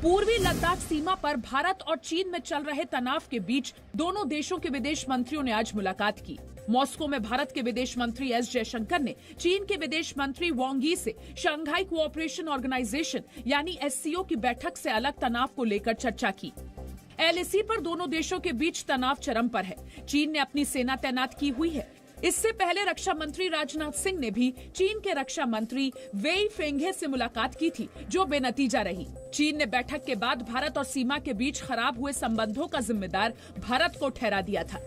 पूर्वी लद्दाख सीमा पर भारत और चीन में चल रहे तनाव के बीच दोनों देशों के विदेश मंत्रियों ने आज मुलाकात की। मॉस्को में भारत के विदेश मंत्री एस जयशंकर ने चीन के विदेश मंत्री वांग यी से शंघाई कोऑपरेशन ऑर्गेनाइजेशन यानी एससीओ की बैठक से अलग तनाव को लेकर चर्चा की। एलएसी पर दोनों देशों के बीच तनाव चरम पर है। चीन ने अपनी सेना तैनात की हुई है। इससे पहले रक्षा मंत्री राजनाथ सिंह ने भी चीन के रक्षा मंत्री वेई फेंघे से मुलाकात की थी, जो बेनतीजा रही। चीन ने बैठक के बाद भारत और सीमा के बीच खराब हुए संबंधों का जिम्मेदार भारत को ठहरा दिया था।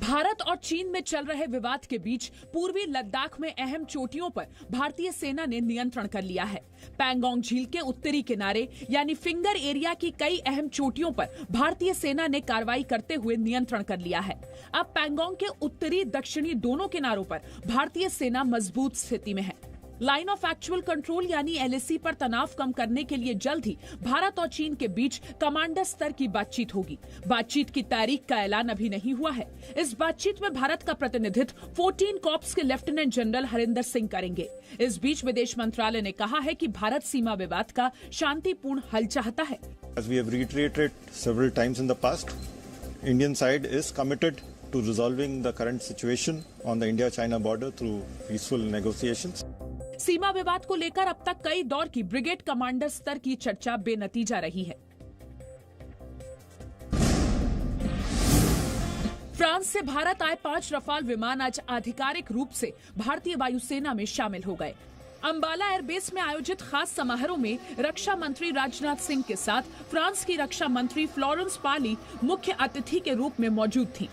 भारत और चीन में चल रहे विवाद के बीच पूर्वी लद्दाख में अहम चोटियों पर भारतीय सेना ने नियंत्रण कर लिया है। पैंगोंग झील के उत्तरी किनारे यानी फिंगर एरिया की कई अहम चोटियों पर भारतीय सेना ने कार्रवाई करते हुए नियंत्रण कर लिया है। अब पैंगोंग के उत्तरी दक्षिणी दोनों किनारों पर भारतीय सेना मजबूत स्थिति में है। लाइन ऑफ एक्चुअल कंट्रोल यानी एलएसी पर तनाव कम करने के लिए जल्द ही भारत और चीन के बीच कमांडर स्तर की बातचीत होगी। बातचीत की तारीख का ऐलान अभी नहीं हुआ है। इस बातचीत में भारत का प्रतिनिधित्व 14 कॉर्प्स के लेफ्टिनेंट जनरल हरिंदर सिंह करेंगे। इस बीच विदेश मंत्रालय ने कहा है कि भारत सीमा विवाद का शांतिपूर्ण हल चाहता है। As we have reiterated several times in the past, Indian side is committed to resolving the current situation on the India-China border through peaceful negotiations. सीमा विवाद को लेकर अब तक कई दौर की ब्रिगेड कमांडर स्तर की चर्चा बेनतीजा रही है। फ्रांस से भारत आए 5 रफाल विमान आज आधिकारिक रूप से भारतीय वायुसेना में शामिल हो गए। अंबाला एयरबेस में आयोजित खास समारोह में रक्षा मंत्री राजनाथ सिंह के साथ फ्रांस की रक्षा मंत्री फ्लोरेंस पार्ली मुख्य अतिथि के रूप में मौजूद थी।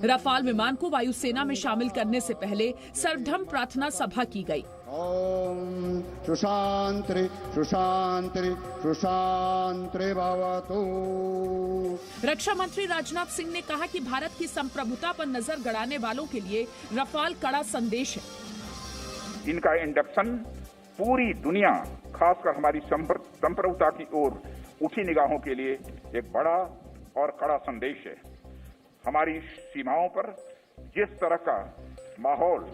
रफाल विमान को वायुसेना में शामिल करने से पहले सर्वधर्म प्रार्थना सभा की गई। ओम सुशांति सुशांति सुशांति भवतु। रक्षा मंत्री राजनाथ सिंह ने कहा कि भारत की संप्रभुता पर नजर गड़ाने वालों के लिए रफाल कड़ा संदेश है। इनका इंडक्शन पूरी दुनिया, खासकर हमारी संप्रभुता की ओर उठी निगाहों के लिए एक बड़ा और कड़ा संदेश है। हमारी सीमाओं पर जिस तरह का माहौल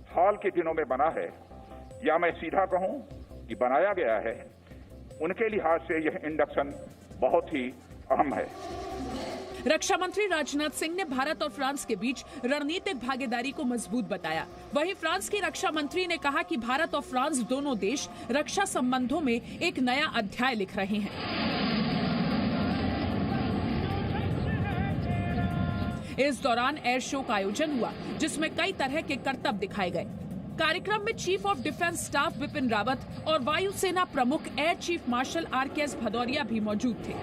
हाल के दिनों में बना है, या मैं सीधा कहूं कि बनाया गया है, उनके लिहाज से यह इंडक्शन बहुत ही अहम है। रक्षा मंत्री राजनाथ सिंह ने भारत और फ्रांस के बीच रणनीतिक भागीदारी को मजबूत बताया। वहीं फ्रांस की रक्षा मंत्री ने कहा कि भारत और फ्रांस दोनों देश रक्षा संबंधों में एक नया अध्याय लिख रहे हैं। इस दौरान एयर शो का आयोजन हुआ, जिसमें कई तरह के करतब दिखाए गए। कार्यक्रम में chief of defence staff Bipin Rawat और वायुसेना प्रमुख air chief marshal RKS Bhadauria भी मौजूद थे।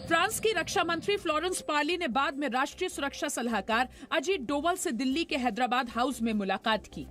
फ्रांस की रक्षा मंत्री फ्लोरेंस पार्ली ने बाद में राष्ट्रीय सुरक्षा सलाहकार अजीत डोवल से दिल्ली के हैदराबाद हाउस में मुलाकात की।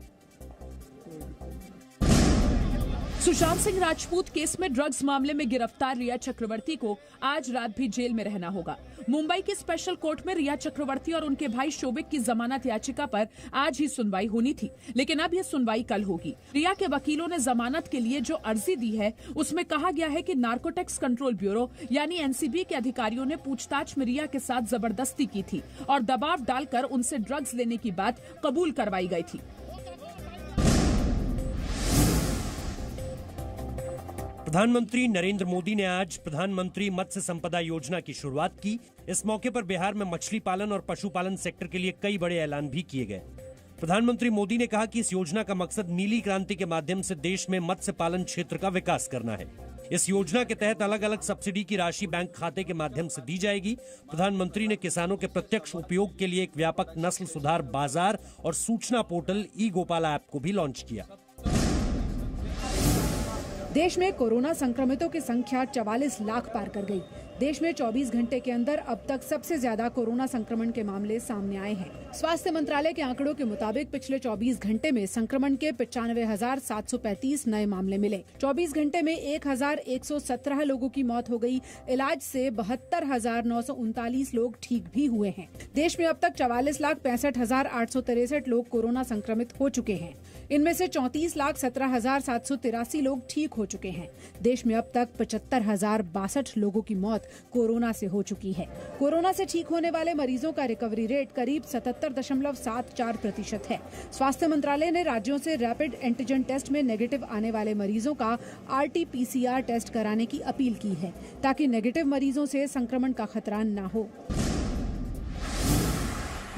सुशांत सिंह राजपूत केस में ड्रग्स मामले में गिरफ्तार रिया चक्रवर्ती को आज रात भी जेल में रहना होगा। मुंबई की स्पेशल कोर्ट में रिया चक्रवर्ती और उनके भाई शोभिक की जमानत याचिका पर आज ही सुनवाई होनी थी, लेकिन अब यह सुनवाई कल होगी। रिया के वकीलों ने जमानत के लिए जो अर्जी दी है, उसमें कहा गया है कि नार्कोटिक्स कंट्रोल ब्यूरो यानी एनसीबी के अधिकारियों ने पूछताछ में रिया के साथ जबरदस्ती की थी और दबाव डालकर उनसे ड्रग्स लेने की बात कबूल करवाई गई थी। प्रधानमंत्री नरेंद्र मोदी ने आज प्रधानमंत्री मत्स्य संपदा योजना की शुरुआत की। इस मौके पर बिहार में मछली पालन और पशुपालन सेक्टर के लिए कई बड़े ऐलान भी किए गए। प्रधानमंत्री मोदी ने कहा कि इस योजना का मकसद नीली क्रांति के माध्यम से देश में मत्स्य पालन क्षेत्र का विकास करना है। इस योजना के तहत अलग अलग सब्सिडी की राशि बैंक खाते के माध्यम से दी जाएगी। प्रधानमंत्री ने किसानों के प्रत्यक्ष उपयोग के लिए एक व्यापक नस्ल सुधार बाजार और सूचना पोर्टल ई गोपाला ऐप को भी लॉन्च किया। देश में कोरोना संक्रमितों की संख्या 44 लाख पार कर गई। देश में 24 घंटे के अंदर अब तक सबसे ज्यादा कोरोना संक्रमण के मामले सामने आए हैं। स्वास्थ्य मंत्रालय के आंकड़ों के मुताबिक पिछले 24 घंटे में संक्रमण के 95,735 नए मामले मिले। 24 घंटे में 1,117 लोगों की मौत हो गई। इलाज से 72,939 लोग ठीक भी हुए हैं। देश में अब तक 44,65,863 लोग कोरोना संक्रमित हो चुके हैं। इनमें से 34,17,783 लोग ठीक हो चुके हैं। देश में अब तक 75,062 लोगों की मौत कोरोना से हो चुकी है। कोरोना से ठीक होने वाले मरीजों का रिकवरी रेट करीब 77.74% है। स्वास्थ्य मंत्रालय ने राज्यों से रैपिड एंटीजन टेस्ट में नेगेटिव आने वाले मरीजों का RT-PCR टेस्ट कराने की अपील की है, ताकि नेगेटिव मरीजों से संक्रमण का खतरा न हो।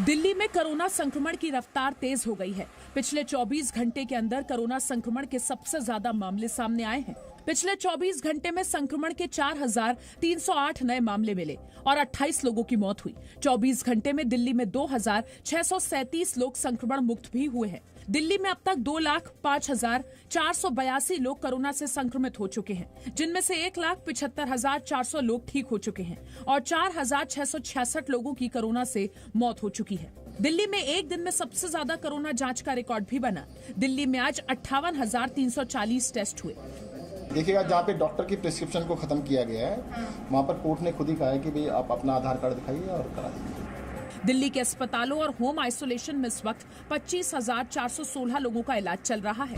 दिल्ली में कोरोना संक्रमण की रफ्तार तेज हो गई है। पिछले 24 घंटे के अंदर कोरोना संक्रमण के सबसे ज्यादा मामले सामने आए हैं। पिछले 24 घंटे में संक्रमण के 4,308 नए मामले मिले और 28 लोगों की मौत हुई। 24 घंटे में दिल्ली में 2,637 लोग संक्रमण मुक्त भी हुए हैं। दिल्ली में अब तक 2,05,482 लोग कोरोना से संक्रमित हो चुके हैं, जिनमें से 1,75,400 लोग ठीक हो चुके हैं और 4,666 लोगों की कोरोना से मौत हो चुकी है। दिल्ली में एक दिन में सबसे ज्यादा कोरोना जांच का रिकॉर्ड भी बना। दिल्ली में आज 58,340 टेस्ट हुए। देखिएगा, जहाँ पे डॉक्टर की प्रिस्क्रिप्शन को खत्म किया गया है, वहाँ पर कोर्ट ने खुद ही कहा है कि भाई आप अपना आधार कार्ड दिखाइए और करा दीजिए। दिल्ली के अस्पतालों और होम आइसोलेशन में इस वक्त 25,416 लोगों का इलाज चल रहा है।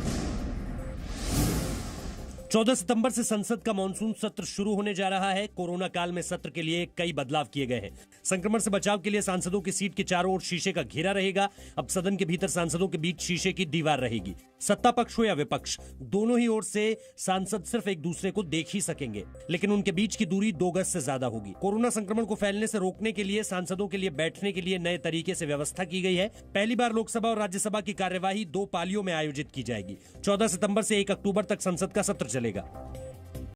14 सितंबर से संसद का मानसून सत्र शुरू होने जा रहा है। कोरोना काल में सत्र के लिए कई बदलाव किए गए हैं। संक्रमण से बचाव के लिए सांसदों की सीट के चारों ओर शीशे का घेरा रहेगा। अब सदन के भीतर सांसदों के बीच शीशे की दीवार रहेगी। सत्ता पक्ष हो या विपक्ष, दोनों ही ओर से सांसद सिर्फ एक दूसरे को देख ही सकेंगे, लेकिन उनके बीच की दूरी 2 गज से ज्यादा होगी। कोरोना संक्रमण को फैलने से रोकने के लिए सांसदों के लिए बैठने के लिए नए तरीके से व्यवस्था की गई है। पहली बार लोकसभा और राज्यसभा की कार्यवाही 2 पालियों में आयोजित की जाएगी। 14 सितंबर से 1 अक्टूबर तक संसद का सत्र चलेगा।